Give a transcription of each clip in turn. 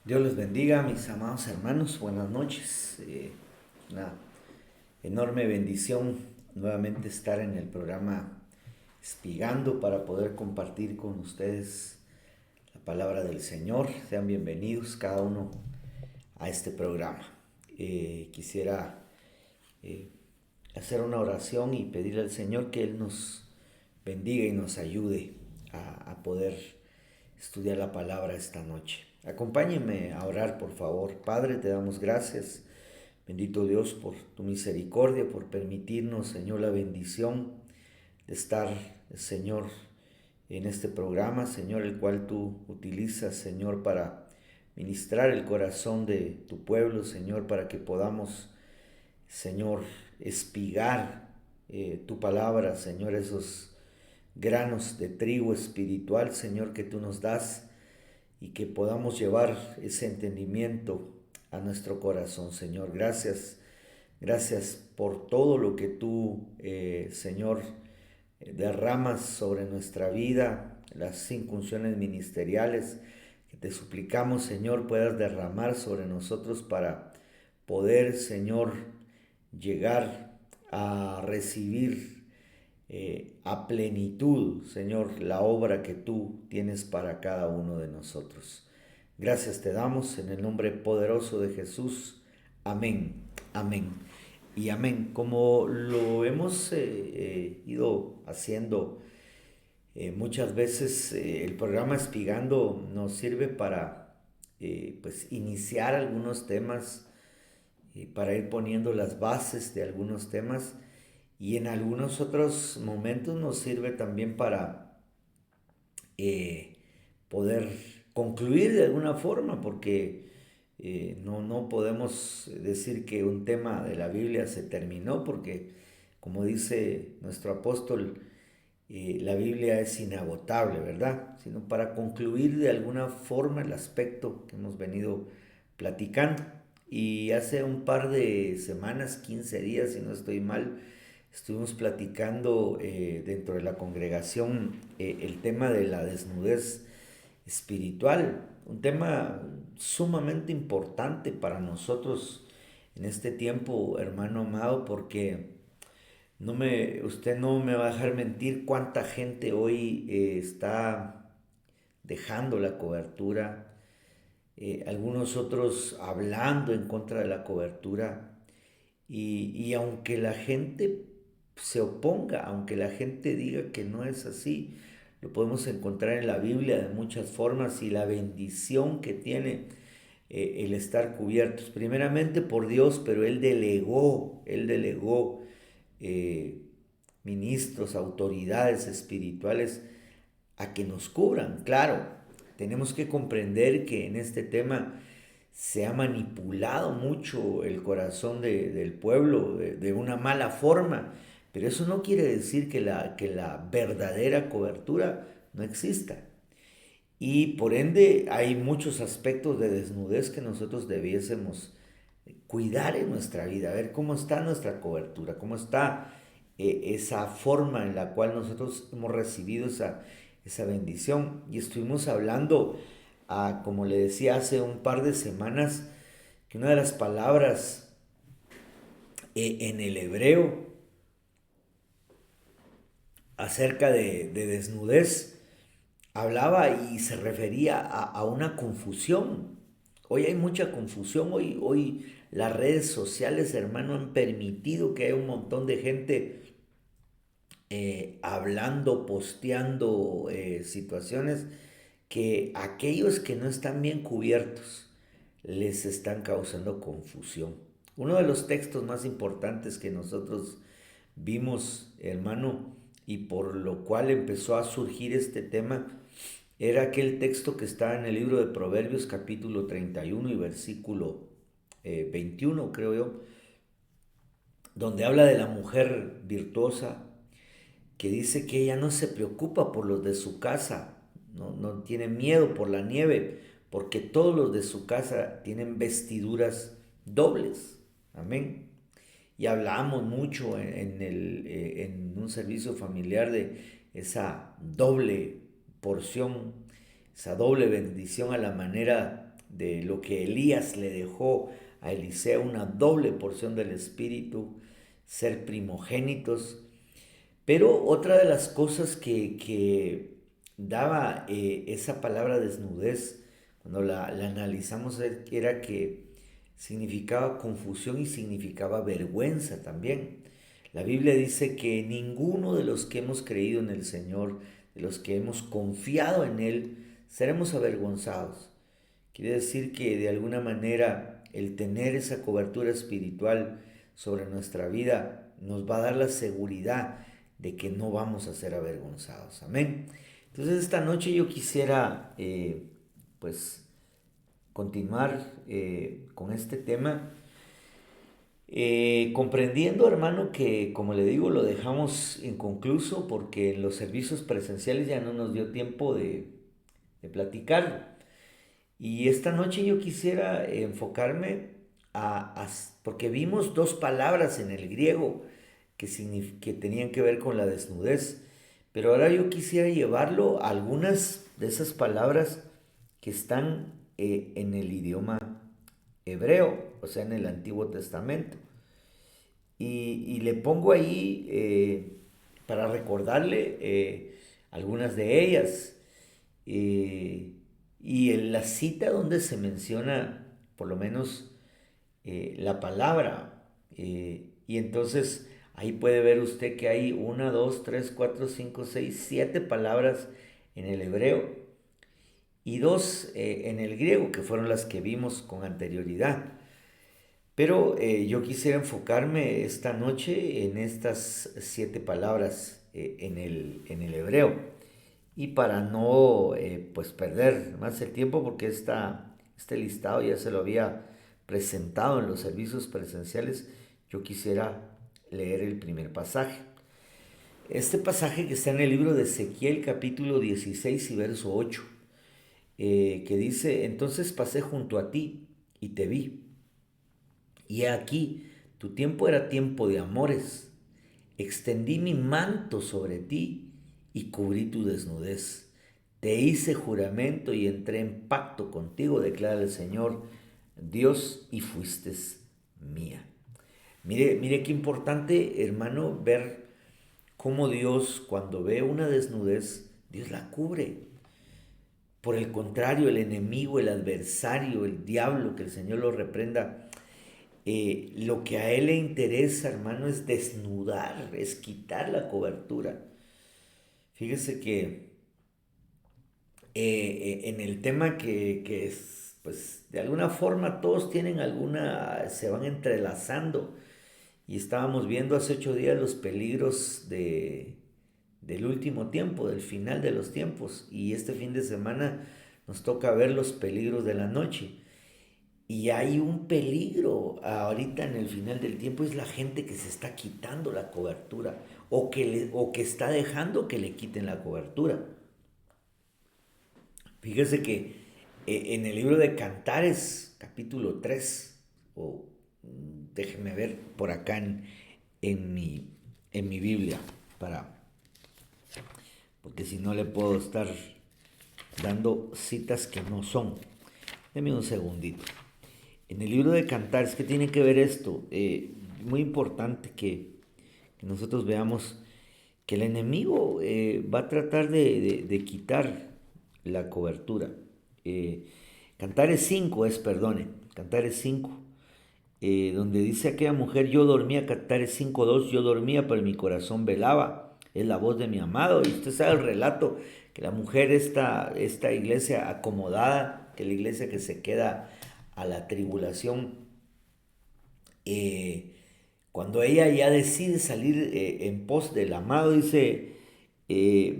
Dios les bendiga, mis amados hermanos. Buenas noches. Una enorme bendición nuevamente estar en el programa Espigando para poder compartir con ustedes la palabra del Señor. Sean bienvenidos cada uno a este programa. Quisiera eh, hacer una oración y pedirle al Señor que Él nos bendiga y nos ayude a poder estudiar la palabra esta noche. Acompáñenme a orar, por favor. Padre, te damos gracias. Bendito Dios por tu misericordia, por permitirnos, Señor, la bendición de estar, Señor, en este programa, Señor, el cual tú utilizas, Señor, para ministrar el corazón de tu pueblo, Señor, para que podamos, Señor, espigar tu palabra, Señor, esos granos de trigo espiritual, Señor, que tú nos das y que podamos llevar ese entendimiento a nuestro corazón, Señor. Gracias, gracias por todo lo que tú, Señor, derramas sobre nuestra vida, las incunciones ministeriales que te suplicamos, Señor, puedas derramar sobre nosotros para poder, Señor, llegar a recibir a plenitud, Señor, la obra que tú tienes para cada uno de nosotros. Gracias te damos en el nombre poderoso de Jesús. Amén, amén y amén. Como lo hemos ido haciendo muchas veces, el programa Espigando nos sirve para pues iniciar algunos temas, para ir poniendo las bases de algunos temas y en algunos otros momentos nos sirve también para eh, poder concluir de alguna forma, porque no podemos decir que un tema de la Biblia se terminó, porque como dice nuestro apóstol, la Biblia es inagotable, ¿verdad? Sino para concluir de alguna forma el aspecto que hemos venido platicando. Y hace un par de semanas, 15 días, si no estoy mal, estuvimos platicando dentro de la congregación el tema de la desnudez espiritual, un tema sumamente importante para nosotros en este tiempo, hermano amado, porque usted no me va a dejar mentir cuánta gente hoy está dejando la cobertura, algunos otros hablando en contra de la cobertura, y aunque la gente se oponga, aunque la gente diga que no es así, lo podemos encontrar en la Biblia de muchas formas y la bendición que tiene el estar cubiertos, primeramente por Dios, pero Él delegó eh, ministros, autoridades espirituales a que nos cubran. Claro, tenemos que comprender que en este tema se ha manipulado mucho el corazón del pueblo de una mala forma, pero eso no quiere decir que la verdadera cobertura no exista. Y por ende hay muchos aspectos de desnudez que nosotros debiésemos cuidar en nuestra vida, a ver cómo está nuestra cobertura, cómo está esa forma en la cual nosotros hemos recibido esa bendición. Y estuvimos hablando, como le decía hace un par de semanas, que una de las palabras en el hebreo acerca de desnudez hablaba y se refería a una confusión. Hoy hay mucha confusión, hoy las redes sociales, hermano, han permitido que haya un montón de gente hablando, posteando situaciones que aquellos que no están bien cubiertos les están causando confusión. Uno de los textos más importantes que nosotros vimos, hermano, y por lo cual empezó a surgir este tema, era aquel texto que está en el libro de Proverbios capítulo 31 y versículo 21, creo yo, donde habla de la mujer virtuosa que dice que ella no se preocupa por los de su casa, no tiene miedo por la nieve, porque todos los de su casa tienen vestiduras dobles. Amén. Y hablamos mucho en un servicio familiar de esa doble porción, esa doble bendición a la manera de lo que Elías le dejó a Eliseo, una doble porción del Espíritu, ser primogénitos. Pero otra de las cosas que daba esa palabra desnudez, cuando la analizamos, era que significaba confusión y significaba vergüenza también. La Biblia dice que ninguno de los que hemos creído en el Señor, de los que hemos confiado en Él, seremos avergonzados. Quiere decir que de alguna manera el tener esa cobertura espiritual sobre nuestra vida nos va a dar la seguridad de que no vamos a ser avergonzados. Amén. Entonces esta noche yo quisiera pues continuar con este tema, comprendiendo, hermano, que como le digo, lo dejamos inconcluso porque en los servicios presenciales ya no nos dio tiempo de platicar. Y esta noche yo quisiera enfocarme porque vimos dos palabras en el griego que tenían que ver con la desnudez. Pero ahora yo quisiera llevarlo a algunas de esas palabras que están en el idioma hebreo, o sea, en el Antiguo Testamento. Y le pongo ahí para recordarle algunas de ellas. Y en la cita donde se menciona por lo menos la palabra. Y entonces ahí puede ver usted que hay 1, 2, 3, 4, 5, 6, 7 palabras en el hebreo y 2 en el griego, que fueron las que vimos con anterioridad. Pero yo quisiera enfocarme esta noche en estas 7 palabras en el hebreo. Y para no pues perder más el tiempo, porque este listado ya se lo había presentado en los servicios presenciales, yo quisiera leer el primer pasaje. Este pasaje que está en el libro de Ezequiel capítulo 16 y verso 8, que dice: entonces pasé junto a ti y te vi, y he aquí, tu tiempo era tiempo de amores, extendí mi manto sobre ti y cubrí tu desnudez. Te hice juramento y entré en pacto contigo, declara el Señor Dios, y fuiste mía. Mire qué importante, hermano, ver cómo Dios, cuando ve una desnudez, Dios la cubre. Por el contrario, el enemigo, el adversario, el diablo, que el Señor lo reprenda, lo que a él le interesa, hermano, es desnudar, es quitar la cobertura. Fíjese que en el tema que es, pues de alguna forma todos tienen se van entrelazando. Y estábamos viendo hace 8 días los peligros del último tiempo, del final de los tiempos. Y este fin de semana nos toca ver los peligros de la noche. Y hay un peligro ahorita en el final del tiempo, es la gente que se está quitando la cobertura o que está dejando que le quiten la cobertura. Fíjese que en el libro de Cantares, capítulo 3, déjeme ver por acá en mi Biblia, porque si no le puedo estar dando citas que no son. Deme un segundito. En el libro de Cantares, ¿qué tiene que ver esto? Muy importante que nosotros veamos que el enemigo va a tratar de quitar la cobertura. Cantares 5 Cantares 5, donde dice aquella mujer: yo dormía, Cantares 5:2, yo dormía, pero mi corazón velaba, es la voz de mi amado. Y usted sabe el relato, que la mujer, esta iglesia acomodada, que la iglesia que se queda a la tribulación, cuando ella ya decide salir en pos del amado, dice,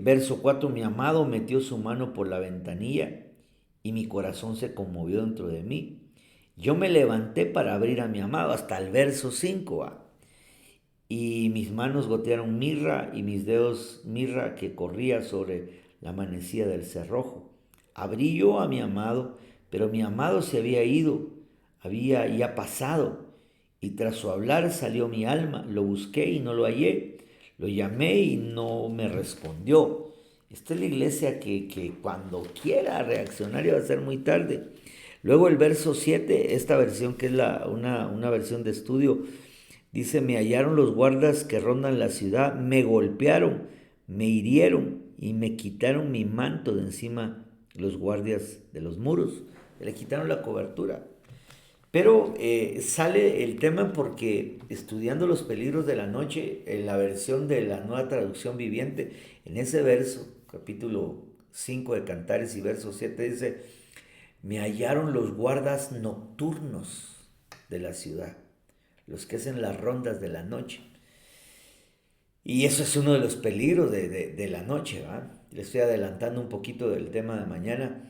verso 4, mi amado metió su mano por la ventanilla y mi corazón se conmovió dentro de mí. Yo me levanté para abrir a mi amado, hasta el verso 5, y mis manos gotearon mirra y mis dedos mirra que corría sobre la manecilla del cerrojo. Abrí yo a mi amado, pero mi amado se había ido, había ya pasado, y tras su hablar salió mi alma. Lo busqué y no lo hallé, lo llamé y no me respondió. Esta es la iglesia que cuando quiera reaccionar ya va a ser muy tarde. Luego el verso 7, esta versión que es una versión de estudio, dice, me hallaron los guardas que rondan la ciudad, me golpearon, me hirieron y me quitaron mi manto de encima los guardias de los muros, le quitaron la cobertura. Pero sale el tema porque estudiando los peligros de la noche, en la versión de la Nueva Traducción Viviente, en ese verso, capítulo 5 de Cantares y verso 7 dice, me hallaron los guardas nocturnos de la ciudad, los que hacen las rondas de la noche. Y eso es uno de los peligros de la noche, ¿va? Le estoy adelantando un poquito del tema de mañana.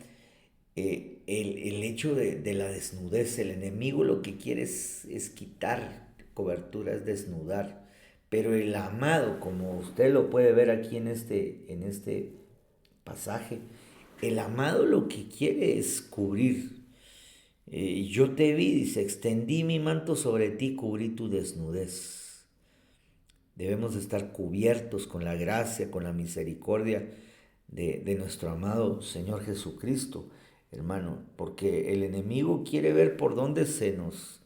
El hecho de la desnudez, el enemigo lo que quiere es quitar cobertura, es desnudar. Pero el amado, como usted lo puede ver aquí en este pasaje, el amado lo que quiere es cubrir. Yo te vi, dice, extendí mi manto sobre ti, cubrí tu desnudez. Debemos de estar cubiertos con la gracia, con la misericordia de nuestro amado Señor Jesucristo, hermano, porque el enemigo quiere ver por dónde se nos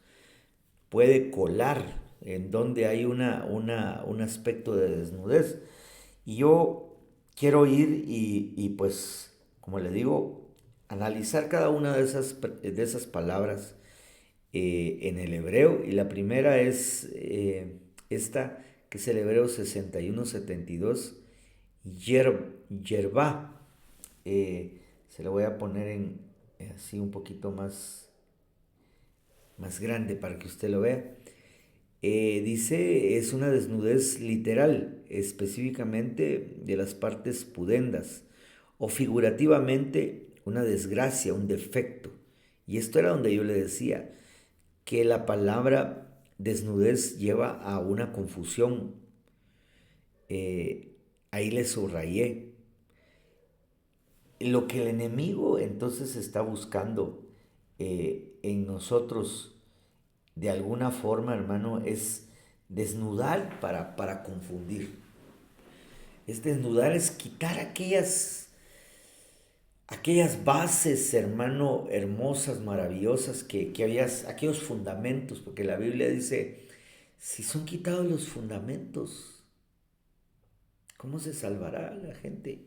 puede colar, en donde hay un aspecto de desnudez. Y yo quiero ir y pues, como le digo, analizar cada una de esas palabras en el hebreo. Y la primera es esta, que es el hebreo 61-72, yerba. Se lo voy a poner en así un poquito más grande para que usted lo vea. Dice, es una desnudez literal, específicamente de las partes pudendas, o figurativamente una desgracia, un defecto. Y esto era donde yo le decía que la palabra desnudez lleva a una confusión. Ahí le subrayé. Lo que el enemigo entonces está buscando en nosotros de alguna forma, hermano, es desnudar para confundir. Es desnudar, es quitar aquellas bases, hermano, hermosas, maravillosas que habías, aquellos fundamentos, porque la Biblia dice, si son quitados los fundamentos, ¿cómo se salvará la gente?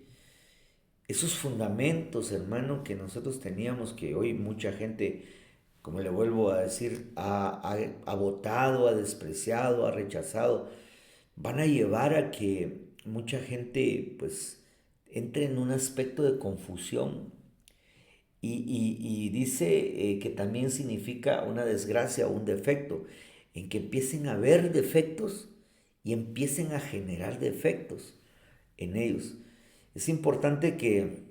Esos fundamentos, hermano, que nosotros teníamos, que hoy mucha gente, como le vuelvo a decir, ha votado, ha despreciado, ha rechazado, van a llevar a que mucha gente pues entre en un aspecto de confusión y dice que también significa una desgracia o un defecto, en que empiecen a ver defectos y empiecen a generar defectos en ellos. Es importante que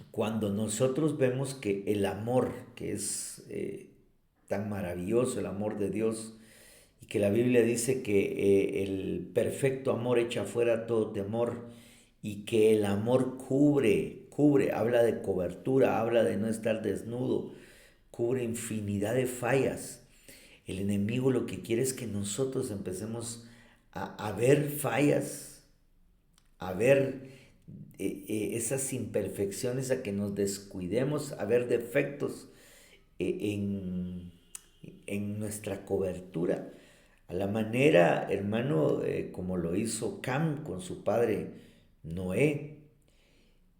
cuando nosotros vemos que el amor, que es tan maravilloso, el amor de Dios, y que la Biblia dice que el perfecto amor echa fuera todo temor, y que el amor cubre, habla de cobertura, habla de no estar desnudo, cubre infinidad de fallas. El enemigo lo que quiere es que nosotros empecemos a ver fallas, a ver esas imperfecciones, a que nos descuidemos, a ver defectos en, en nuestra cobertura, a la manera, hermano, como lo hizo Cam con su padre Noé,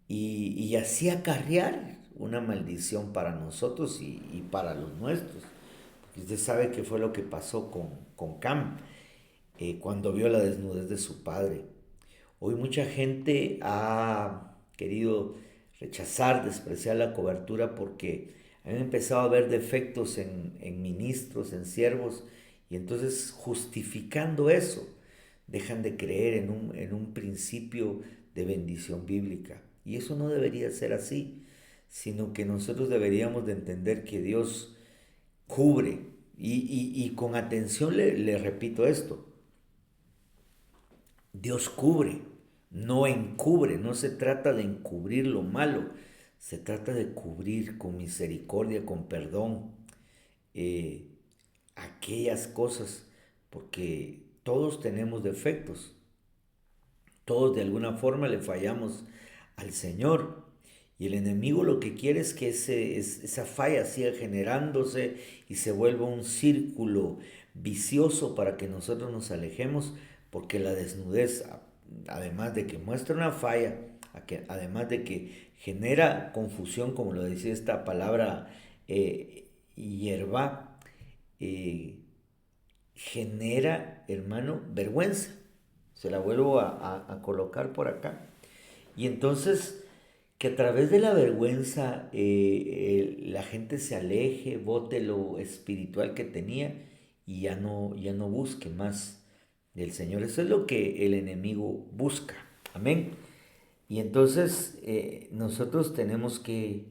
y así acarrear una maldición para nosotros y para los nuestros. Porque usted sabe qué fue lo que pasó con Cam cuando vio la desnudez de su padre. Hoy mucha gente ha querido rechazar, despreciar la cobertura porque han empezado a ver defectos en ministros, en siervos, y entonces justificando eso, dejan de creer en un principio de bendición bíblica. Y eso no debería ser así, sino que nosotros deberíamos de entender que Dios cubre. Y con atención le repito esto, Dios cubre, no encubre, no se trata de encubrir lo malo, se trata de cubrir con misericordia, con perdón, eh, aquellas cosas, porque todos tenemos defectos, todos de alguna forma le fallamos al Señor. Y el enemigo lo que quiere es que esa falla siga generándose y se vuelva un círculo vicioso para que nosotros nos alejemos, porque la desnudez, además de que muestra una falla, además de que genera confusión, como lo decía esta palabra hierba, eh, genera, hermano, vergüenza. Se la vuelvo a colocar por acá. Y entonces, que a través de la vergüenza la gente se aleje, bote lo espiritual que tenía y ya no busque más del Señor. Eso es lo que el enemigo busca. Amén. Y entonces nosotros tenemos que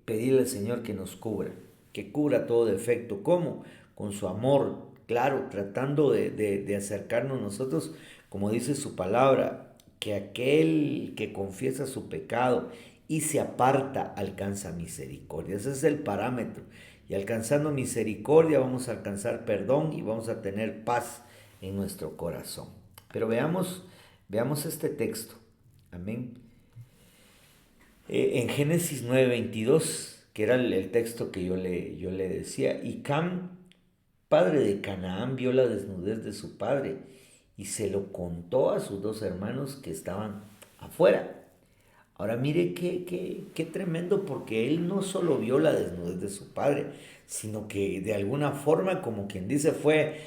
pedirle al Señor que cubra todo defecto. ¿Cómo? Con su amor, claro, tratando de acercarnos nosotros, como dice su palabra, que aquel que confiesa su pecado y se aparta alcanza misericordia. Ese es el parámetro. Y alcanzando misericordia vamos a alcanzar perdón y vamos a tener paz en nuestro corazón. Pero veamos este texto. Amén. En Génesis 9:22, que era el texto que yo le decía, y Cam, padre de Canaán, vio la desnudez de su padre y se lo contó a sus dos hermanos que estaban afuera. Ahora mire qué tremendo, porque él no solo vio la desnudez de su padre, sino que de alguna forma, como quien dice, fue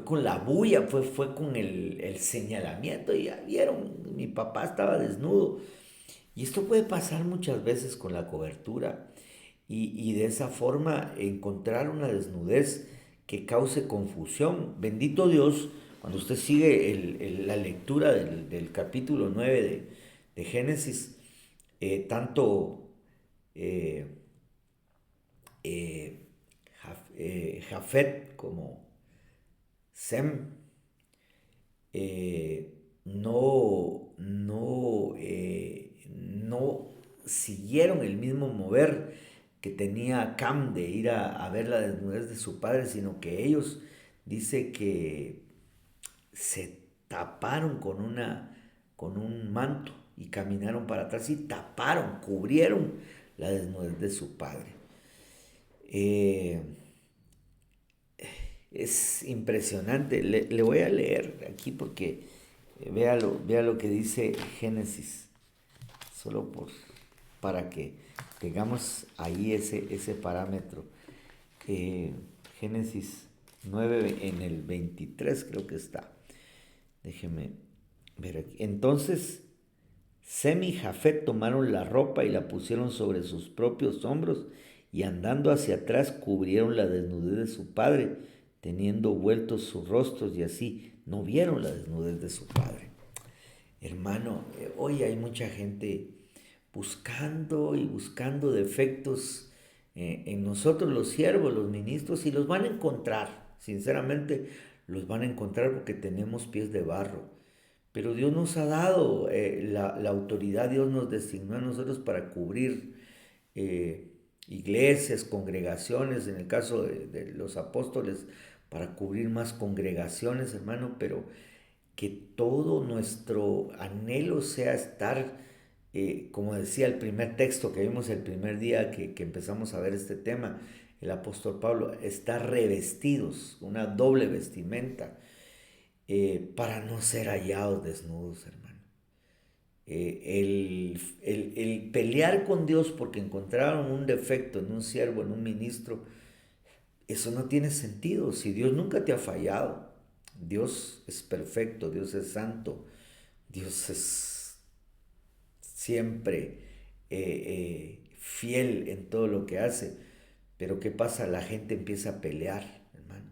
con la bulla, fue con el señalamiento, y ya vieron, mi papá estaba desnudo. Y esto puede pasar muchas veces con la cobertura y de esa forma encontrar una desnudez que cause confusión. Bendito Dios, cuando usted sigue la lectura del capítulo 9 de Génesis, tanto eh, eh, Jafet como Sem no siguieron el mismo mover que tenía Cam de ir a ver la desnudez de su padre, sino que ellos dice que se taparon con un manto y caminaron para atrás y taparon, cubrieron la desnudez de su padre. Eh, es impresionante. Le voy a leer aquí porque vea lo que dice Génesis, solo para que tengamos ahí ese parámetro. Génesis 9 en el 23 creo que está. Déjeme ver aquí. Entonces Sem y Jafet tomaron la ropa y la pusieron sobre sus propios hombros y andando hacia atrás cubrieron la desnudez de su padre, teniendo vueltos sus rostros, y así no vieron la desnudez de su padre. Hermano, hoy hay mucha gente buscando y buscando defectos en nosotros los siervos, los ministros, y los van a encontrar. Sinceramente, los van a encontrar porque tenemos pies de barro. Pero Dios nos ha dado la autoridad, Dios nos designó a nosotros para cubrir iglesias, congregaciones, en el caso de los apóstoles, para cubrir más congregaciones, hermano, pero que todo nuestro anhelo sea estar, como decía el primer texto que vimos el primer día que empezamos a ver este tema, el apóstol Pablo, estar revestidos, una doble vestimenta, para no ser hallados desnudos, hermano. El pelear con Dios porque encontraron un defecto en un siervo, en un ministro, eso no tiene sentido. Si Dios nunca te ha fallado, Dios es perfecto, Dios es santo, Dios es siempre fiel en todo lo que hace. Pero ¿qué pasa? La gente empieza a pelear, hermano,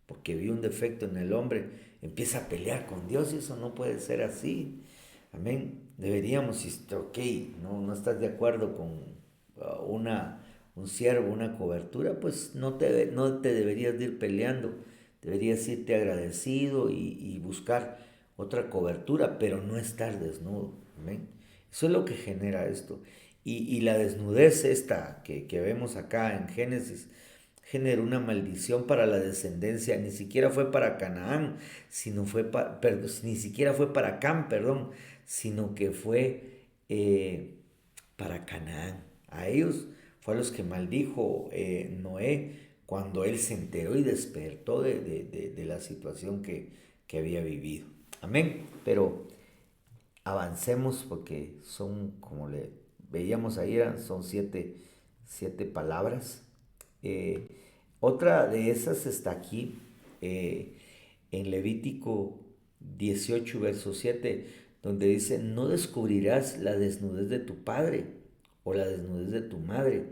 porque vio un defecto en el hombre, empieza a pelear con Dios, y eso no puede ser así. Amén. Deberíamos, si ok, no estás de acuerdo con un siervo, una cobertura, pues no te deberías de ir peleando, deberías irte agradecido y buscar otra cobertura, pero no estar desnudo. Amén. Eso es lo que genera esto. Y la desnudez esta que vemos acá en Génesis generó una maldición para la descendencia. Ni siquiera fue para Canaán, ni siquiera fue para Cam, perdón, sino que fue para Canaán. A ellos fue a los que maldijo Noé cuando él se enteró y despertó de la situación que había vivido. Amén. Pero avancemos porque son, como le veíamos ahí, son siete palabras. Eh, Otra de esas está aquí en Levítico 18, verso 7, donde dice: no descubrirás la desnudez de tu padre o la desnudez de tu madre.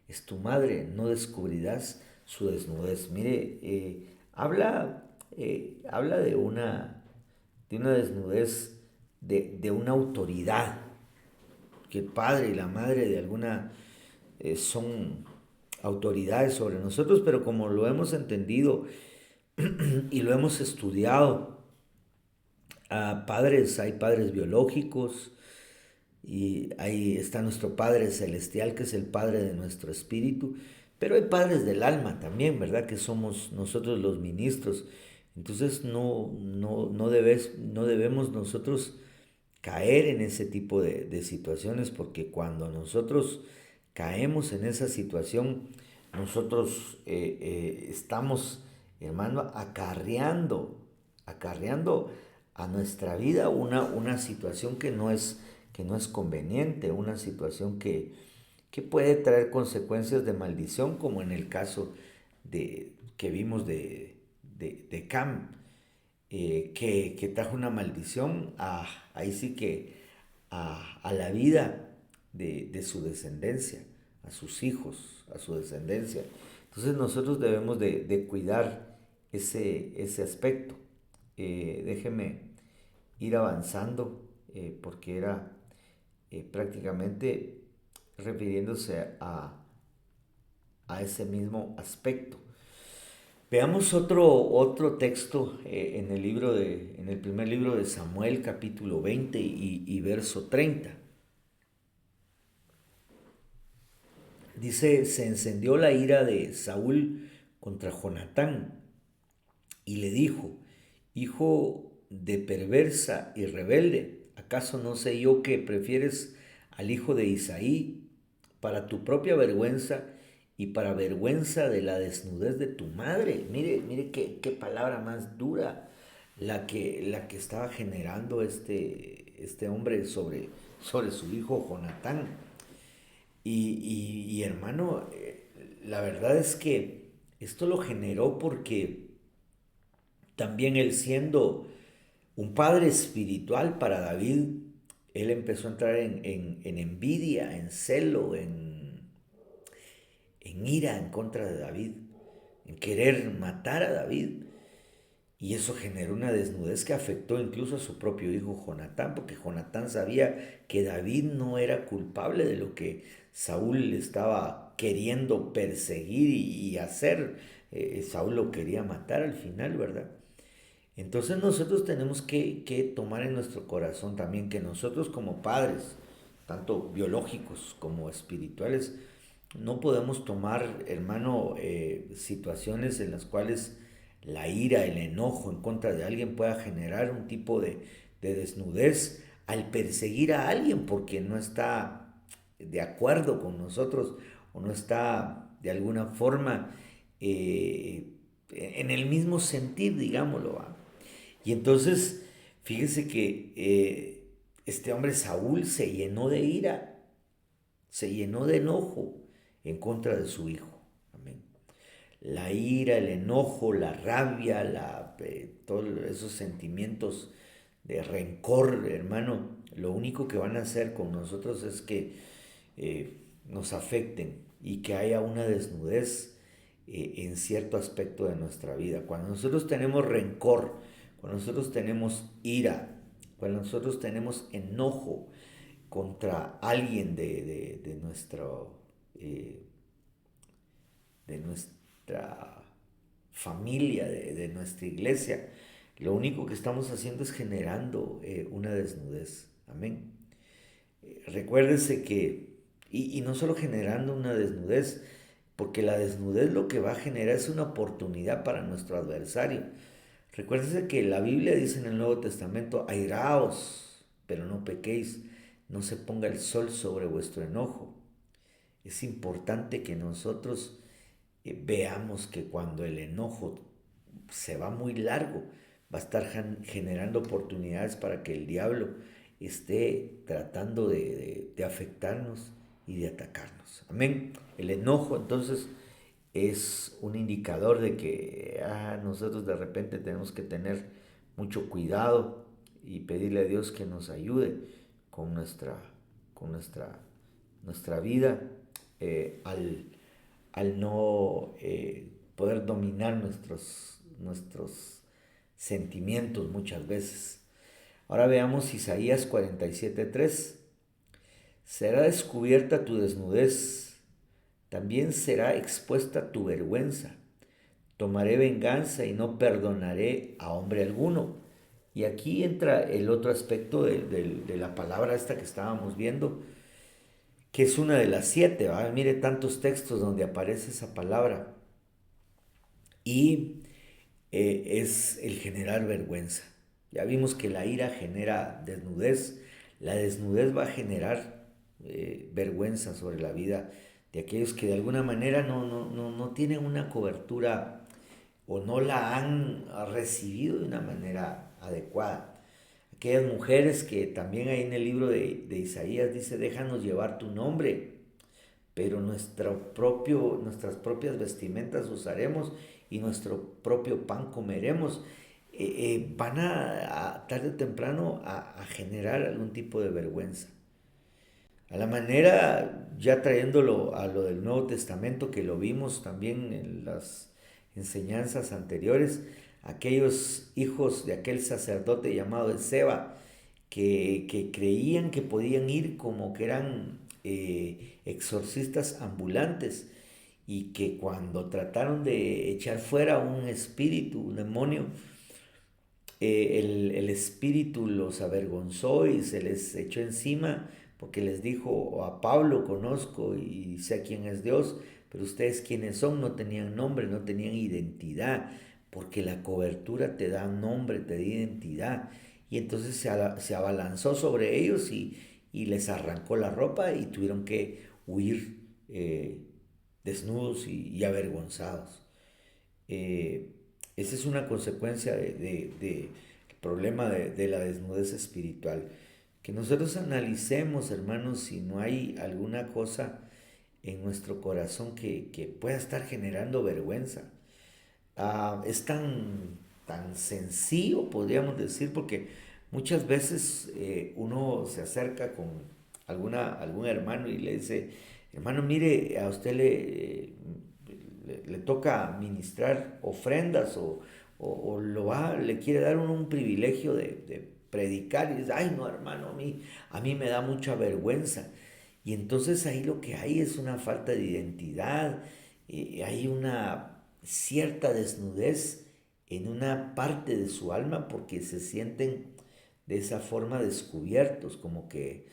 Es tu madre, no descubrirás su desnudez. Mire, habla de una desnudez de una autoridad, que el padre y la madre de alguna son autoridades sobre nosotros, pero como lo hemos entendido y lo hemos estudiado, hay padres biológicos, y ahí está nuestro Padre Celestial, que es el Padre de nuestro espíritu, pero hay padres del alma también, ¿verdad? Que somos nosotros los ministros. Entonces no debemos nosotros caer en ese tipo de situaciones, porque cuando nosotros caemos en esa situación, nosotros estamos, hermano, acarreando a nuestra vida una situación que no es conveniente, una situación que puede traer consecuencias de maldición, como en el caso que vimos de Cam, que trajo una maldición ahí sí que a la vida de su descendencia, a sus hijos, a su descendencia. Entonces nosotros debemos de cuidar ese aspecto. Déjeme ir avanzando, porque era prácticamente refiriéndose a ese mismo aspecto. Veamos otro texto en el primer libro de Samuel, capítulo 20 y verso 30. Dice: se encendió la ira de Saúl contra Jonatán y le dijo: hijo de perversa y rebelde, ¿acaso no sé yo que prefieres al hijo de Isaí para tu propia vergüenza y para vergüenza de la desnudez de tu madre? Mire qué palabra más dura la que estaba generando este hombre sobre su hijo Jonatán. Y hermano, la verdad es que esto lo generó porque también él, siendo un padre espiritual para David, él empezó a entrar en envidia, en celo, en ira en contra de David, en querer matar a David. Y eso generó una desnudez que afectó incluso a su propio hijo Jonatán, porque Jonatán sabía que David no era culpable de lo que Saúl estaba queriendo perseguir y hacer. Saúl lo quería matar al final, ¿verdad? Entonces nosotros tenemos que tomar en nuestro corazón también que nosotros, como padres, tanto biológicos como espirituales, no podemos tomar, hermano, situaciones en las cuales la ira, el enojo en contra de alguien pueda generar un tipo de desnudez al perseguir a alguien porque no está de acuerdo con nosotros o no está de alguna forma en el mismo sentir, digámoslo, ¿va? Y entonces, fíjese que este hombre Saúl se llenó de ira, se llenó de enojo en contra de su hijo. Amén. La ira, el enojo, la rabia, todos esos sentimientos de rencor, hermano, lo único que van a hacer con nosotros es que nos afecten y que haya una desnudez en cierto aspecto de nuestra vida. Cuando nosotros tenemos rencor, cuando nosotros tenemos ira, cuando nosotros tenemos enojo contra alguien eh, de nuestra familia, de nuestra iglesia, lo único que estamos haciendo es generando una desnudez. Amén. Recuérdese que, y no solo generando una desnudez, porque la desnudez lo que va a generar es una oportunidad para nuestro adversario. Recuérdese que la Biblia dice en el Nuevo Testamento: airaos, pero no pequéis. no se ponga el sol sobre vuestro enojo. Es importante que nosotros veamos que cuando el enojo se va muy largo, va a estar generando oportunidades para que el diablo esté tratando de afectarnos y de atacarnos. Amén. El enojo entonces es un indicador de que nosotros de repente tenemos que tener mucho cuidado y pedirle a Dios que nos ayude con con nuestra vida al no poder dominar nuestros sentimientos muchas veces. Ahora veamos Isaías 47:3. Será descubierta tu desnudez, también será expuesta tu vergüenza. Tomaré venganza y no perdonaré a hombre alguno. Y aquí entra el otro aspecto de la palabra esta que estábamos viendo, que es una de las 7, ¿va? Mire tantos textos donde aparece esa palabra. Y es el generar vergüenza. Ya vimos que la ira genera desnudez. La desnudez va a generar vergüenza sobre la vida de aquellos que de alguna manera no tienen una cobertura o no la han recibido de una manera adecuada. Aquellas mujeres que también ahí en el libro de Isaías dice, déjanos llevar tu nombre, pero nuestras propias vestimentas usaremos y nuestro propio pan comeremos. Van tarde o temprano a generar algún tipo de vergüenza. A la manera, ya trayéndolo a lo del Nuevo Testamento, que lo vimos también en las enseñanzas anteriores, aquellos hijos de aquel sacerdote llamado Esceva, que creían que podían ir como que eran exorcistas ambulantes y que cuando trataron de echar fuera un espíritu, un demonio, el espíritu los avergonzó y se les echó encima porque les dijo, a Pablo conozco y sé quién es Dios, pero ustedes quiénes son, no tenían nombre, no tenían identidad, porque la cobertura te da nombre, te da identidad. Y entonces se abalanzó sobre ellos y les arrancó la ropa y tuvieron que huir desnudos y avergonzados. Eh, Esa es una consecuencia del problema de la desnudez espiritual. Que nosotros analicemos, hermanos, si no hay alguna cosa en nuestro corazón que pueda estar generando vergüenza. Es tan sencillo, podríamos decir, porque muchas veces uno se acerca con algún hermano y le dice, hermano, mire, a usted le toca ministrar ofrendas o le quiere dar un privilegio de predicar y dice, ay no hermano, a mí me da mucha vergüenza. Y entonces ahí lo que hay es una falta de identidad, hay una cierta desnudez en una parte de su alma porque se sienten de esa forma descubiertos, como que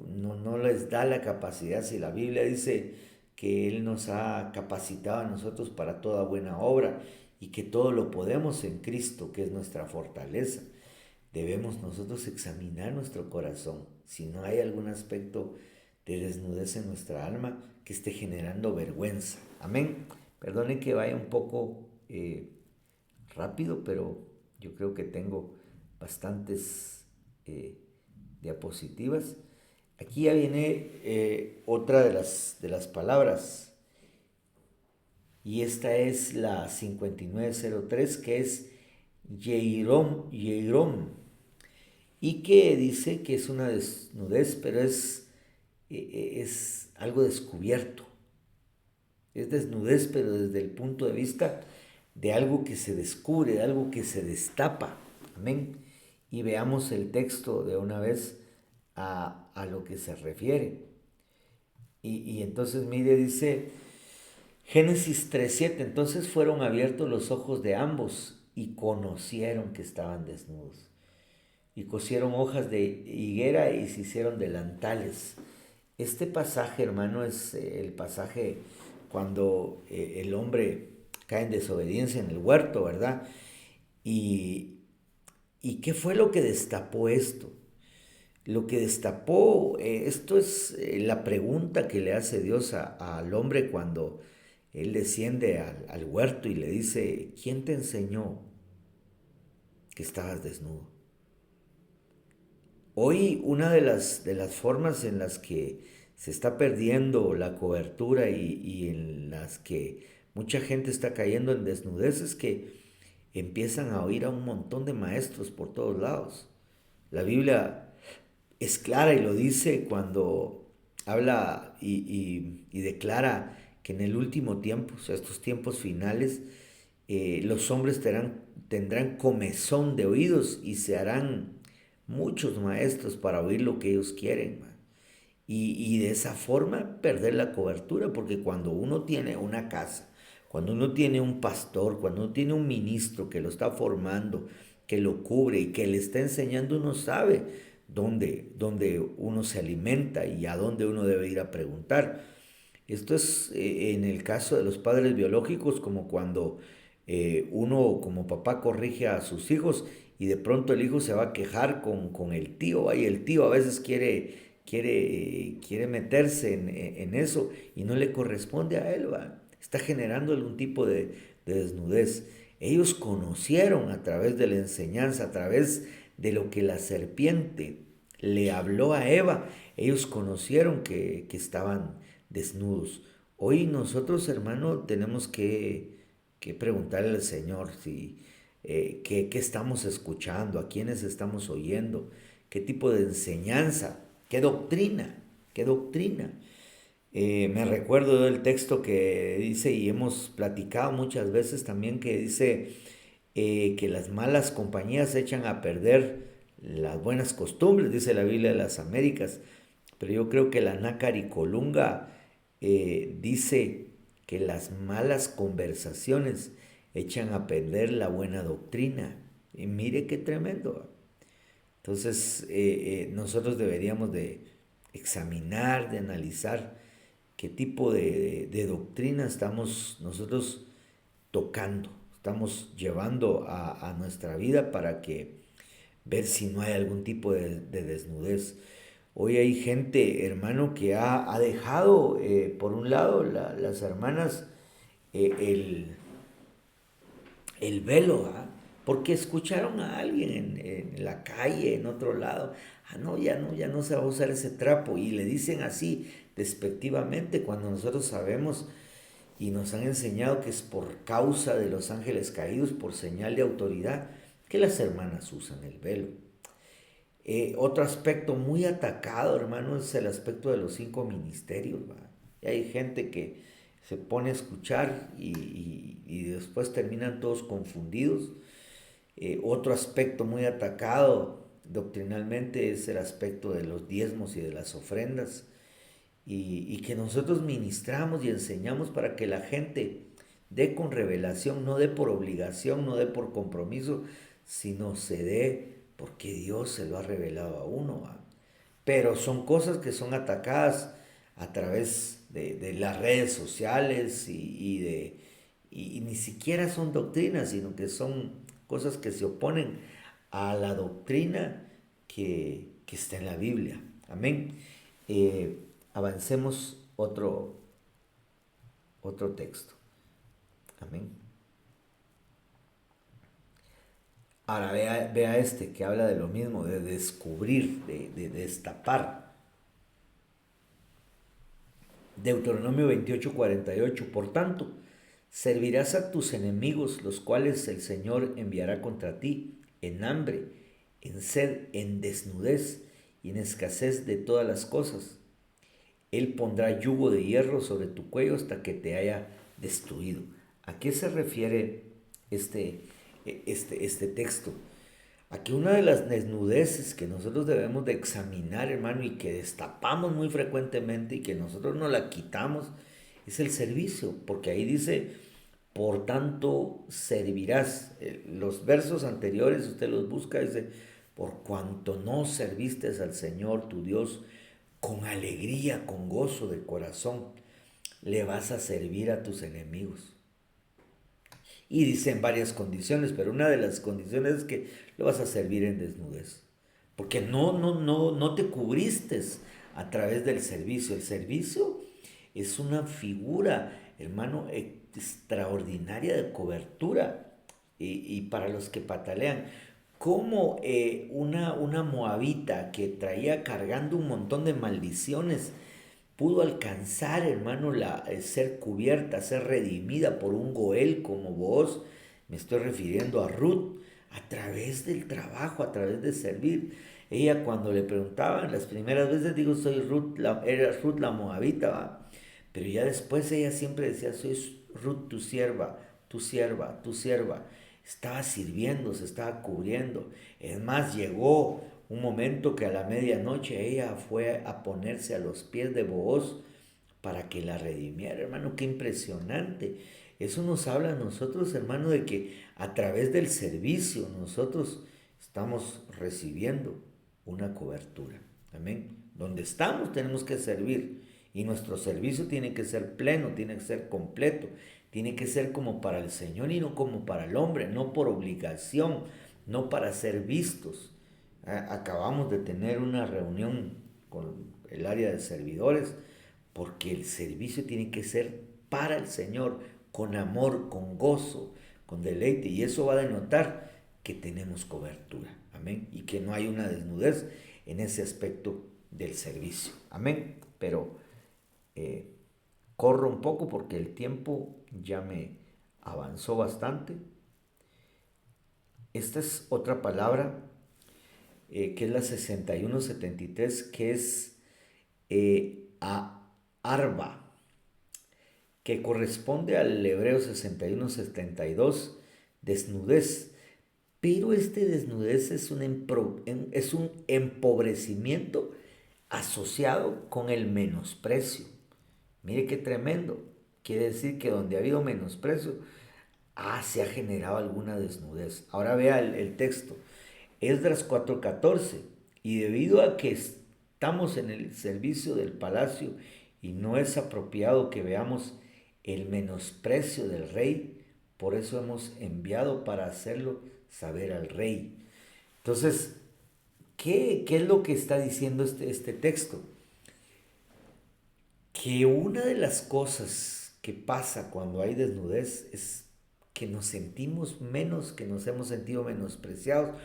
no les da la capacidad. Si la Biblia dice que Él nos ha capacitado a nosotros para toda buena obra y que todo lo podemos en Cristo, que es nuestra fortaleza, debemos nosotros examinar nuestro corazón. Si no hay algún aspecto de desnudez en nuestra alma que esté generando vergüenza. Amén. Perdone que vaya un poco rápido, pero yo creo que tengo bastantes diapositivas. Aquí ya viene otra de las palabras, y esta es la 5903, que es Yeirom, y que dice que es una desnudez, pero es algo descubierto. Es desnudez, pero desde el punto de vista de algo que se descubre, de algo que se destapa. Amén. Y veamos el texto de una vez a lo que se refiere. Y entonces mire, dice Génesis 3:7, entonces fueron abiertos los ojos de ambos y conocieron que estaban desnudos. Y cosieron hojas de higuera y se hicieron delantales. Este pasaje, hermano, es el pasaje cuando el hombre cae en desobediencia en el huerto, ¿verdad? ¿Y qué fue lo que destapó esto? lo que destapó, esto es la pregunta que le hace Dios al hombre cuando él desciende al huerto y le dice, ¿quién te enseñó que estabas desnudo? Hoy una de las formas en las que se está perdiendo la cobertura y en las que mucha gente está cayendo en desnudez es que empiezan a oír a un montón de maestros por todos lados. La Biblia es clara y lo dice cuando habla y declara que en el último tiempo, o sea, estos tiempos finales, los hombres tendrán comezón de oídos y se harán muchos maestros para oír lo que ellos quieren, man. Y de esa forma perder la cobertura, porque cuando uno tiene una casa, cuando uno tiene un pastor, cuando uno tiene un ministro que lo está formando, que lo cubre y que le está enseñando, uno sabe dónde uno se alimenta y a dónde uno debe ir a preguntar. Esto es en el caso de los padres biológicos, como cuando uno como papá corrige a sus hijos y de pronto el hijo se va a quejar con el tío, y el tío a veces quiere meterse en eso y no le corresponde a él, ¿va? Está generando algún tipo de desnudez. Ellos conocieron a través de la enseñanza, a través de lo que la serpiente le habló a Eva, ellos conocieron que estaban desnudos. Hoy nosotros, hermano, tenemos que preguntarle al Señor si qué estamos escuchando, a quiénes estamos oyendo, qué tipo de enseñanza, qué doctrina. Me recuerdo del texto que dice, y hemos platicado muchas veces también, que dice que las malas compañías echan a perder las buenas costumbres, dice la Biblia de las Américas. Pero yo creo que la Nácar Colunga dice que las malas conversaciones echan a perder la buena doctrina. Y mire qué tremendo. Entonces nosotros deberíamos de examinar, de analizar qué tipo de doctrina estamos nosotros tocando, estamos llevando a nuestra vida para que ver si no hay algún tipo de desnudez. Hoy hay gente, hermano, que ha dejado, por un lado, las hermanas, eh, el, el velo, ¿ah? Porque escucharon a alguien en la calle, en otro lado, no, ya no se va a usar ese trapo, y le dicen así despectivamente cuando nosotros sabemos y nos han enseñado que es por causa de los ángeles caídos, por señal de autoridad, que las hermanas usan el velo. Otro aspecto muy atacado, hermano, es el aspecto de los 5 ministerios, ¿va? Y hay gente que se pone a escuchar y después terminan todos confundidos. Otro aspecto muy atacado doctrinalmente es el aspecto de los diezmos y de las ofrendas. Y que nosotros ministramos y enseñamos para que la gente dé con revelación, no dé por obligación, no dé por compromiso, sino se dé porque Dios se lo ha revelado a uno, ¿va? Pero son cosas que son atacadas a través de las redes sociales y ni siquiera son doctrinas, sino que son cosas que se oponen a la doctrina que está en la Biblia. Amén. Avancemos otro texto. Amén. Ahora vea este que habla de lo mismo, de descubrir, de destapar. Deuteronomio 28:48. Por tanto, servirás a tus enemigos, los cuales el Señor enviará contra ti, en hambre, en sed, en desnudez y en escasez de todas las cosas. Él pondrá yugo de hierro sobre tu cuello hasta que te haya destruido. ¿A qué se refiere este texto? Aquí una de las desnudeces que nosotros debemos de examinar, hermano, y que destapamos muy frecuentemente y que nosotros no la quitamos, es el servicio, porque ahí dice, por tanto servirás. Los versos anteriores, usted los busca, dice, por cuanto no serviste al Señor tu Dios con alegría, con gozo de corazón, le vas a servir a tus enemigos. Y dicen varias condiciones, pero una de las condiciones es que lo vas a servir en desnudez. porque no te cubriste a través del servicio. El servicio es una figura, hermano, extraordinaria de cobertura. Y para los que patalean, como una moabita que traía cargando un montón de maldiciones pudo alcanzar, hermano, ser cubierta, ser redimida por un Goel como vos. Me estoy refiriendo a Ruth, a través del trabajo, a través de servir. Ella, cuando le preguntaban las primeras veces, digo, soy Ruth, era Ruth la moabita, ¿va? Pero ya después ella siempre decía, soy Ruth tu sierva, tu sierva, tu sierva. Estaba sirviendo, se estaba cubriendo. Es más, llegó un momento que a la medianoche ella fue a ponerse a los pies de Booz para que la redimiera, hermano, qué impresionante. Eso nos habla a nosotros, hermano, de que a través del servicio nosotros estamos recibiendo una cobertura. Amén. Donde estamos tenemos que servir y nuestro servicio tiene que ser pleno, tiene que ser completo, tiene que ser como para el Señor y no como para el hombre, no por obligación, no para ser vistos. Acabamos de tener una reunión con el área de servidores porque el servicio tiene que ser para el Señor, con amor, con gozo, con deleite, y eso va a denotar que tenemos cobertura, amén, y que no hay una desnudez en ese aspecto del servicio, amén. Pero eh, corro un poco porque el tiempo ya me avanzó bastante. Esta es otra palabra que es la 6173, que es a arba, que corresponde al hebreo 6172, desnudez. Pero este desnudez es un empobrecimiento asociado con el menosprecio. Mire qué tremendo. Quiere decir que donde ha habido menosprecio, se ha generado alguna desnudez. Ahora vea el texto. Esdras 4:14. Y debido a que estamos en el servicio del palacio y no es apropiado que veamos el menosprecio del rey, por eso hemos enviado para hacerlo saber al rey. Entonces, ¿qué es lo que está diciendo este texto? Que una de las cosas que pasa cuando hay desnudez es que nos sentimos menos, que nos hemos sentido menospreciados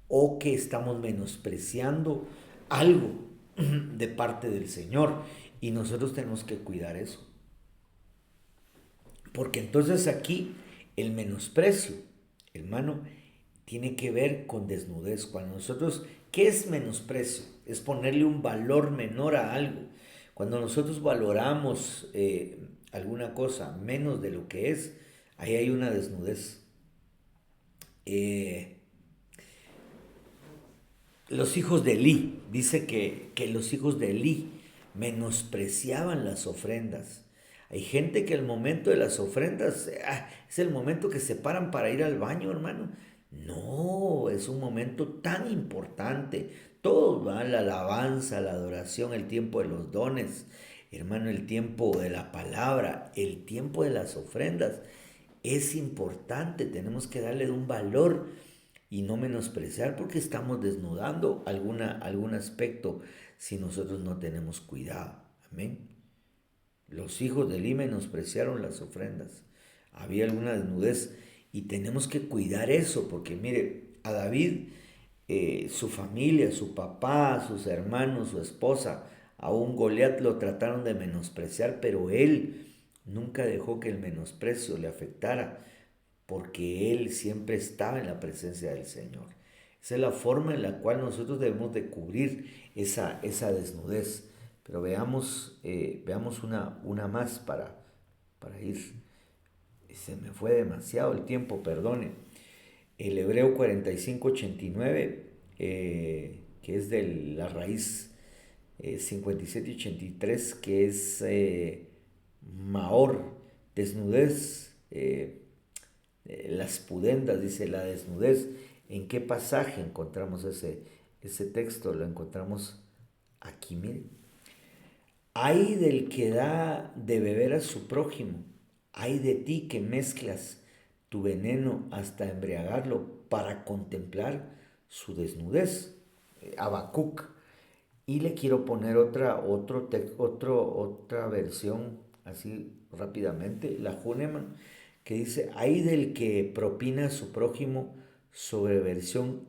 o que estamos menospreciando algo de parte del Señor, y nosotros tenemos que cuidar eso. Porque entonces aquí el menosprecio, hermano, tiene que ver con desnudez. Cuando nosotros, ¿qué es menosprecio? Es ponerle un valor menor a algo. Cuando nosotros valoramos alguna cosa menos de lo que es, ahí hay una desnudez. Eh, los hijos de Elí, dice que los hijos de Elí menospreciaban las ofrendas. Hay gente que el momento de las ofrendas es el momento que se paran para ir al baño, hermano. No, es un momento tan importante. Todo, ¿va? La alabanza, la adoración, el tiempo de los dones, hermano, el tiempo de la palabra, el tiempo de las ofrendas. Es importante, tenemos que darle un valor y no menospreciar porque estamos desnudando algún aspecto si nosotros no tenemos cuidado. Amén. Los hijos de Eli menospreciaron las ofrendas. Había alguna desnudez y tenemos que cuidar eso porque mire, a David, su familia, su papá, sus hermanos, su esposa, aún Goliat lo trataron de menospreciar, pero él nunca dejó que el menosprecio le afectara porque él siempre estaba en la presencia del Señor. Esa es la forma en la cual nosotros debemos de cubrir esa desnudez. Pero veamos una más para ir. Se me fue demasiado el tiempo, perdone. El Hebreo 45:89, que es de la raíz 57:83, que es Maor, desnudez, las pudendas, dice la desnudez. ¿En qué pasaje encontramos ese texto? Lo encontramos aquí, miren. Ay del que da de beber a su prójimo, ay de ti que mezclas tu veneno hasta embriagarlo para contemplar su desnudez. Habacuc. Y le quiero poner otra versión, así rápidamente, la Huneman, que dice, hay del que propina a su prójimo subversión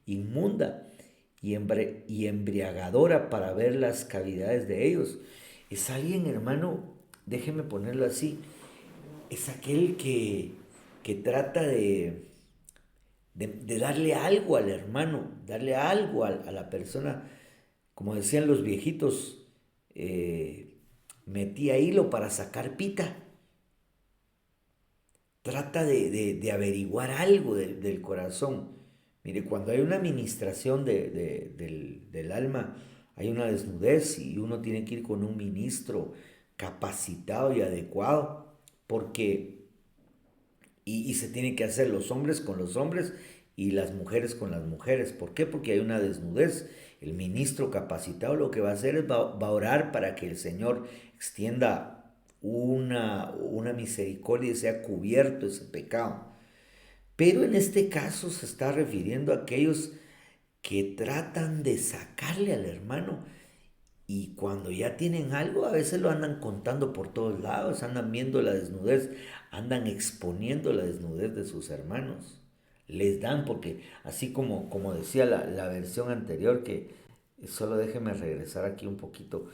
inmunda y embriagadora para ver las cavidades de ellos. Es alguien, hermano, déjeme ponerlo así, es aquel que trata de darle algo al hermano, darle algo a la persona, como decían los viejitos, metía hilo para sacar pita. Trata de averiguar algo del corazón. Mire, cuando hay una administración del alma, hay una desnudez y uno tiene que ir con un ministro capacitado y adecuado, porque, y se tiene que hacer los hombres con los hombres y las mujeres con las mujeres. ¿Por qué? Porque hay una desnudez. El ministro capacitado lo que va a hacer es va a orar para que el Señor extienda una misericordia y sea cubierto ese pecado. Pero en este caso se está refiriendo a aquellos que tratan de sacarle al hermano y cuando ya tienen algo a veces lo andan contando por todos lados, andan viendo la desnudez, andan exponiendo la desnudez de sus hermanos. Les dan porque así como decía la versión anterior, que solo déjeme regresar aquí un poquito,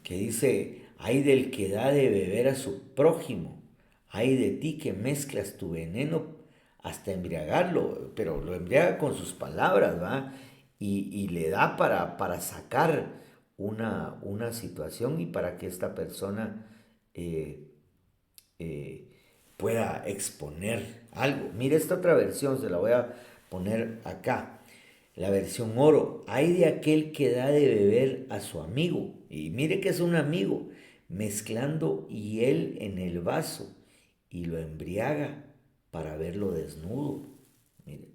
que dice, hay del que da de beber a su prójimo, hay de ti que mezclas tu veneno hasta embriagarlo, pero lo embriaga con sus palabras, ¿va? Y le da para sacar una situación y para que esta persona eh, eh, pueda exponer algo. Mira esta otra versión, se la voy a poner acá. La versión oro, hay de aquel que da de beber a su amigo. Y mire que es un amigo, mezclando hiel en el vaso y lo embriaga para verlo desnudo. Mire,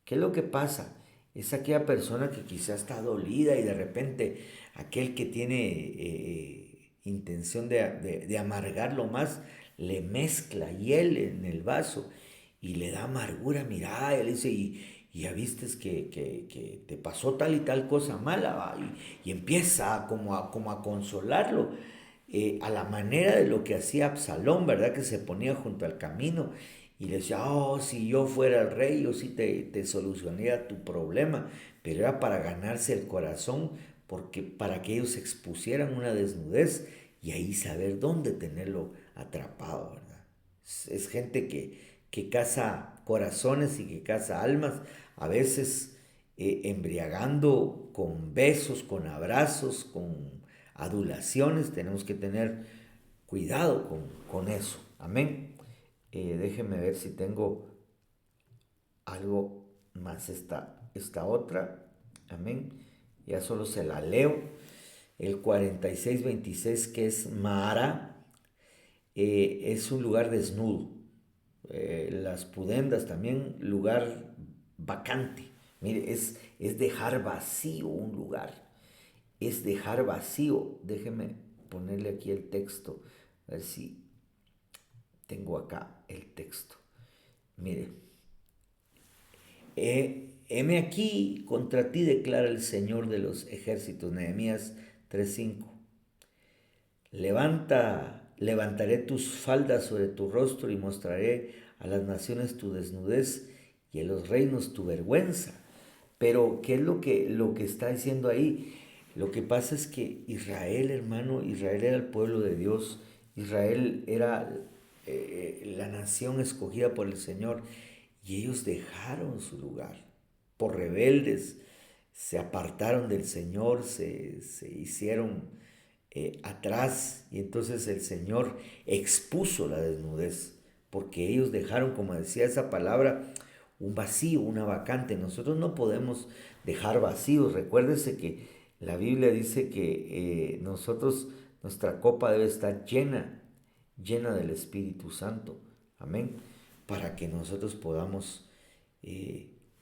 ¿qué es lo que pasa? Es aquella persona que quizá está dolida y de repente aquel que tiene intención de amargarlo más, le mezcla hiel en el vaso y le da amargura. Mira, él dice, y ya vistes que te pasó tal y tal cosa mala, ¿va? Y empieza como a consolarlo. A la manera de lo que hacía Absalón, ¿verdad? Que se ponía junto al camino y le decía, oh, si yo fuera el rey, yo sí te solucionaría tu problema, pero era para ganarse el corazón, porque para que ellos expusieran una desnudez y ahí saber dónde tenerlo atrapado, ¿verdad? Es gente que caza corazones y que caza almas, a veces embriagando con besos, con abrazos, con adulaciones. Tenemos que tener cuidado con eso. Amén. Déjenme ver si tengo algo más esta otra. Amén. Ya solo se la leo. El 4626 que es Mara, es un lugar desnudo. Las pudendas también, lugar vacante. Mire, es dejar vacío un lugar. Es dejar vacío. Déjeme ponerle aquí el texto. A ver si tengo acá el texto. Mire, heme aquí contra ti, declara el Señor de los ejércitos. Nehemías 3:5. Levantaré tus faldas sobre tu rostro y mostraré a las naciones tu desnudez y a los reinos tu vergüenza. Pero, ¿qué es lo que está diciendo ahí? Lo que pasa es que Israel, hermano, Israel era el pueblo de Dios. Israel era la nación escogida por el Señor. Y ellos dejaron su lugar por rebeldes, se apartaron del Señor, se hicieron atrás y entonces el Señor expuso la desnudez porque ellos dejaron, como decía esa palabra, un vacío, una vacante. Nosotros no podemos dejar vacíos. Recuérdese que la Biblia dice que nuestra copa debe estar llena del Espíritu Santo. Amén. Para que nosotros podamos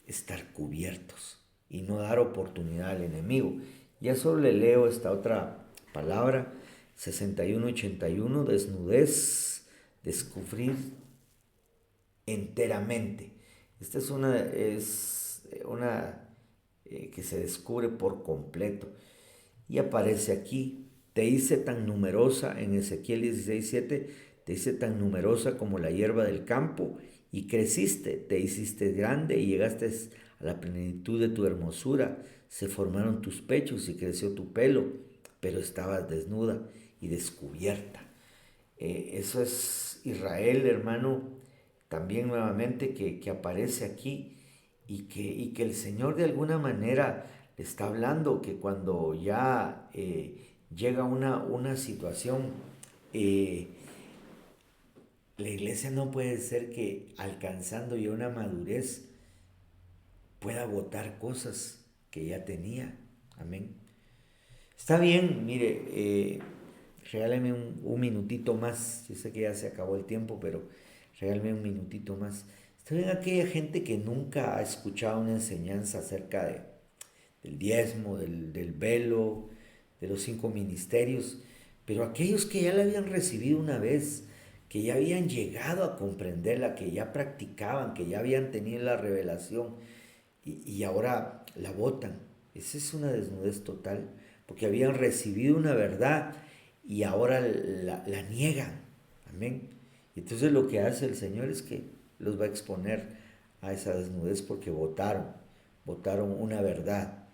estar cubiertos y no dar oportunidad al enemigo. Ya solo le leo esta otra palabra, 6181, desnudez, descubrir enteramente. Esta es que se descubre por completo. Y aparece aquí, te hice tan numerosa, en Ezequiel 16:7, te hice tan numerosa como la hierba del campo, y creciste, te hiciste grande y llegaste a la plenitud de tu hermosura. Se formaron tus pechos y creció tu pelo, pero estabas desnuda y descubierta. Eso es Israel, hermano, también nuevamente que aparece aquí y que el Señor de alguna manera le está hablando que cuando ya llega una situación, eh, la iglesia no puede ser que alcanzando ya una madurez pueda botar cosas que ya tenía. Amén. Está bien, mire, regáleme un minutito más. Yo sé que ya se acabó el tiempo, pero regáleme un minutito más. Está bien aquella gente que nunca ha escuchado una enseñanza acerca del diezmo, del velo, de los 5 ministerios, pero aquellos que ya la habían recibido una vez, que ya habían llegado a comprenderla, que ya practicaban, que ya habían tenido la revelación y ahora la botan. Esa es una desnudez total, porque habían recibido una verdad y ahora la niegan. Amén. Y entonces lo que hace el Señor es que los va a exponer a esa desnudez porque votaron una verdad.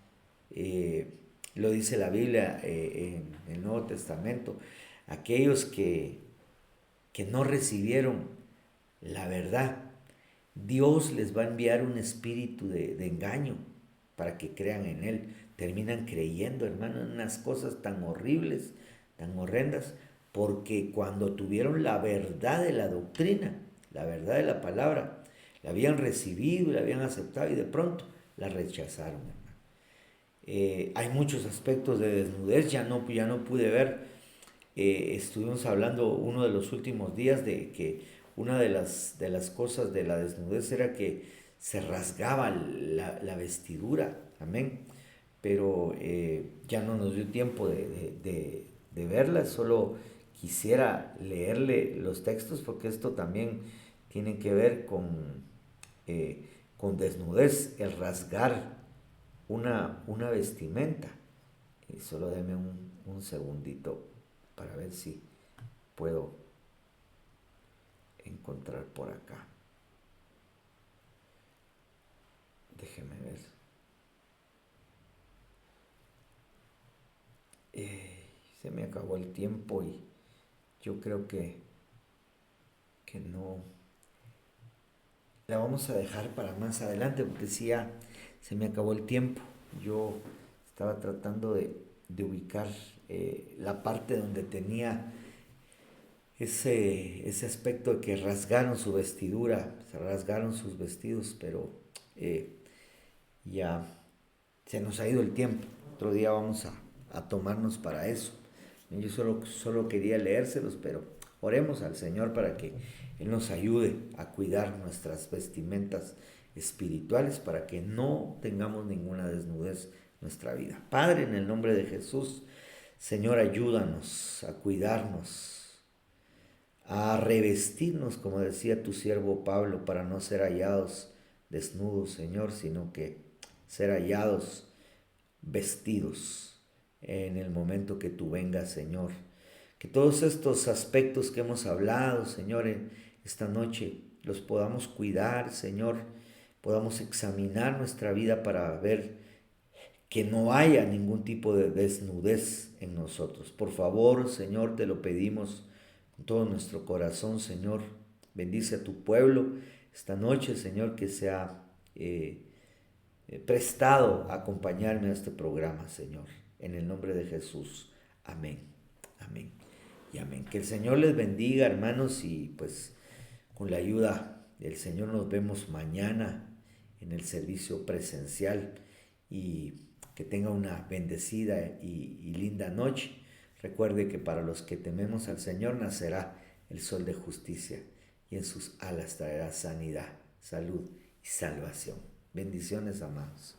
Eh, lo dice la Biblia en el Nuevo Testamento. Aquellos que no recibieron la verdad, Dios les va a enviar un espíritu de engaño para que crean en Él. Terminan creyendo, hermano, en unas cosas tan horribles, tan horrendas, porque cuando tuvieron la verdad de la doctrina, la verdad de la palabra, la habían recibido, la habían aceptado y de pronto la rechazaron, hermano. Hay muchos aspectos de desnudez, ya no pude ver. Estuvimos hablando uno de los últimos días de que una de las cosas de la desnudez era que se rasgaba la vestidura, amén. Pero ya no nos dio tiempo de verla, solo quisiera leerle los textos porque esto también tiene que ver con desnudez, el rasgar una vestimenta. Solo deme un segundito para ver si puedo encontrar por acá. Déjeme ver. Se me acabó el tiempo y yo creo que no. La vamos a dejar para más adelante porque si ya se me acabó el tiempo. Yo estaba tratando de ubicar la parte donde tenía ese aspecto de que rasgaron su vestidura, se rasgaron sus vestidos, pero ya se nos ha ido el tiempo. Otro día vamos a tomarnos para eso. Yo solo quería leérselos, pero oremos al Señor para que Él nos ayude a cuidar nuestras vestimentas espirituales para que no tengamos ninguna desnudez en nuestra vida. Padre, en el nombre de Jesús, Señor, ayúdanos a cuidarnos, a revestirnos, como decía tu siervo Pablo, para no ser hallados desnudos, Señor, sino que ser hallados vestidos en el momento que tú vengas, Señor. Que todos estos aspectos que hemos hablado, Señor, en esta noche, los podamos cuidar, Señor, podamos examinar nuestra vida para ver que no haya ningún tipo de desnudez en nosotros. Por favor, Señor, te lo pedimos con todo nuestro corazón, Señor. Bendice a tu pueblo esta noche, Señor, que sea prestado a acompañarme a este programa, Señor. En el nombre de Jesús. Amén. Amén. Y amén. Que el Señor les bendiga, hermanos, y pues con la ayuda del Señor nos vemos mañana en el servicio presencial y que tenga una bendecida y linda noche. Recuerde que para los que tememos al Señor nacerá el sol de justicia y en sus alas traerá sanidad, salud y salvación. Bendiciones, amados.